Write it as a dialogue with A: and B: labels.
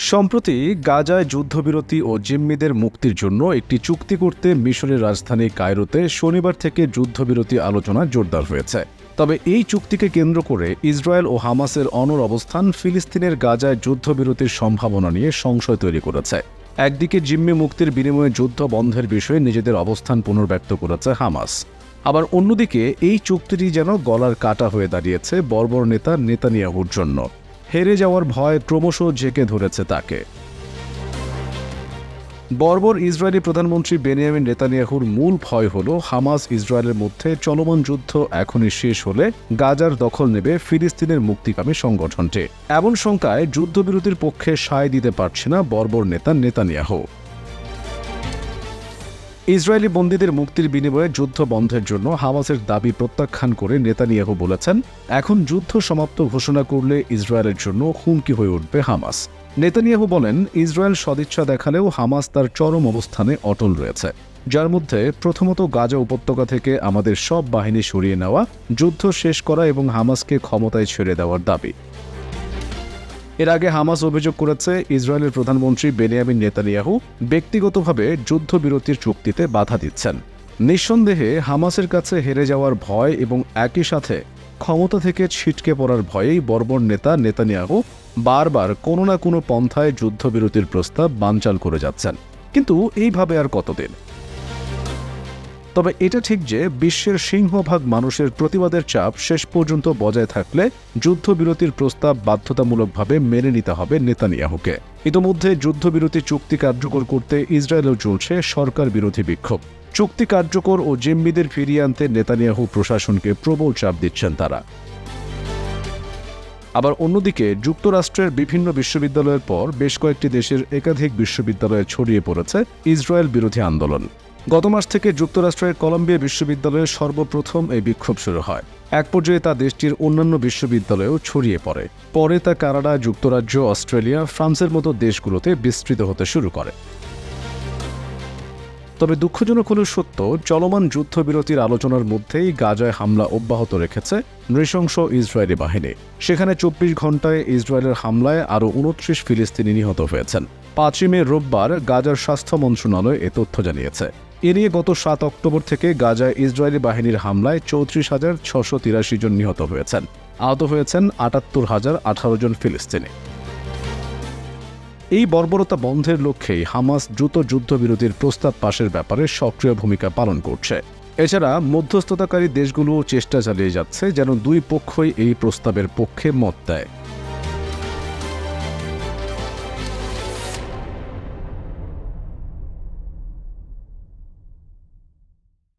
A: সম্প্রতি গাজায় যুদ্ধবিরতি ও জিম্মিদের মুক্তির জন্য একটি চুক্তি করতে মিশরের রাজধানী কায়রোতে শনিবার থেকে যুদ্ধবিরতি আলোচনা জোরদার হয়েছে। তবে এই চুক্তিকে কেন্দ্র করে ইসরায়েল ও হামাসের অনড় অবস্থান ফিলিস্তিনের গাজায় যুদ্ধবিরতির সম্ভাবনা নিয়ে সংশয় তৈরি করেছে। একদিকে জিম্মি মুক্তির বিনিময়ে যুদ্ধ বন্ধের বিষয়ে নিজেদের অবস্থান পুনর্ব্যক্ত করেছে হামাস, আবার অন্যদিকে এই চুক্তিটি যেন গলার কাটা হয়ে দাঁড়িয়েছে বর্বর নেতা নেতানিয়াহুর জন্য। হেরে যাওয়ার ভয় ক্রমশ ঝেঁকে ধরেছে তাকে। বর্বর ইসরায়েলি প্রধানমন্ত্রী বেনিয়ামিন নেতানিয়াহুর মূল ভয় হল হামাস ইসরায়েলের মধ্যে চলমান যুদ্ধ এখনই শেষ হলে গাজার দখল নেবে ফিলিস্তিনের মুক্তিকামী সংগঠনটি। এমন শঙ্কায় যুদ্ধবিরতির পক্ষে সায় দিতে পারছে না বর্বর নেতা নেতানিয়াহু। ইসরায়েলি বন্দীদের মুক্তির বিনিময়ে যুদ্ধ বন্ধের জন্য হামাসের দাবি প্রত্যাখ্যান করে নেতানিয়াহু বলেছেন, এখন যুদ্ধ সমাপ্ত ঘোষণা করলে ইসরায়েলের জন্য হুমকি হয়ে উঠবে হামাস। নেতানিয়াহু বলেন, ইসরায়েল সদিচ্ছা দেখালেও হামাস তার চরম অবস্থানে অটল রয়েছে, যার মধ্যে প্রথমত গাজা উপত্যকা থেকে আমাদের সব বাহিনী সরিয়ে নেওয়া, যুদ্ধ শেষ করা এবং হামাসকে ক্ষমতায় ছেড়ে দেওয়ার দাবি। এর আগে হামাস অভিযোগ করেছে ইসরায়েলের প্রধানমন্ত্রী বেনিয়ামিন নেতানিয়াহু ব্যক্তিগতভাবে যুদ্ধবিরতির চুক্তিতে বাধা দিচ্ছেন। নিঃসন্দেহে হামাসের কাছে হেরে যাওয়ার ভয় এবং একই সাথে ক্ষমতা থেকে ছিটকে পড়ার ভয়েই বর্বর নেতা নেতানিয়াহু বারবার কোনো না কোনো পন্থায় যুদ্ধবিরতির প্রস্তাব বানচাল করে যাচ্ছেন। কিন্তু এইভাবে আর কতদিন? তবে এটা ঠিক যে বিশ্বের সিংহভাগ মানুষের প্রতিবাদের চাপ শেষ পর্যন্ত বজায় থাকলে যুদ্ধবিরতির প্রস্তাব বাধ্যতামূলকভাবে মেনে নিতে হবে নেতানিয়াহুকে। ইতোমধ্যে যুদ্ধবিরতি চুক্তি কার্যকর করতে ইসরায়েলেও চলছে সরকার বিরোধী বিক্ষোভ। চুক্তি কার্যকর ও জিম্মিদের ফিরিয়ে আনতে নেতানিয়াহু প্রশাসনকে প্রবল চাপ দিচ্ছেন তারা। আবার অন্যদিকে যুক্তরাষ্ট্রের বিভিন্ন বিশ্ববিদ্যালয়ের পর বেশ কয়েকটি দেশের একাধিক বিশ্ববিদ্যালয়ে ছড়িয়ে পড়েছে ইসরায়েল বিরোধী আন্দোলন। গত মাস থেকে যুক্তরাষ্ট্রের কলম্বিয়া বিশ্ববিদ্যালয়ে সর্বপ্রথম এই বিক্ষোভ শুরু হয়। এক পর্যায়ে তা দেশটির অন্যান্য বিশ্ববিদ্যালয়েও ছড়িয়ে পড়ে। পরে তা কানাডা, যুক্তরাজ্য, অস্ট্রেলিয়া, ফ্রান্সের মতো দেশগুলোতে বিস্তৃত হতে শুরু করে। তবে দুঃখজনক হলেও সত্য, চলমান যুদ্ধবিরতির আলোচনার মধ্যেই গাজায় হামলা অব্যাহত রেখেছে নৃশংস ইসরায়েলি বাহিনী। সেখানে 24 ঘণ্টায় ইসরায়েলের হামলায় আরও 29 ফিলিস্তিনি নিহত হয়েছেন। 5 মে রোববার গাজার স্বাস্থ্য মন্ত্রণালয় এ তথ্য জানিয়েছে। এ নিয়ে গত 7 অক্টোবর থেকে গাজায় ইসরায়েলি বাহিনীর হামলায় 34,683 জন নিহত হয়েছেন। আহত হয়েছেন 78,018 জন ফিলিস্তিনি। এই বর্বরতা বন্ধের লক্ষ্যেই হামাস দ্রুত যুদ্ধবিরতির প্রস্তাব পাশের ব্যাপারে সক্রিয় ভূমিকা পালন করছে। এছাড়া মধ্যস্থতাকারী দেশগুলোও চেষ্টা চালিয়ে যাচ্ছে যেন দুই পক্ষই এই প্রস্তাবের পক্ষে মত দেয়।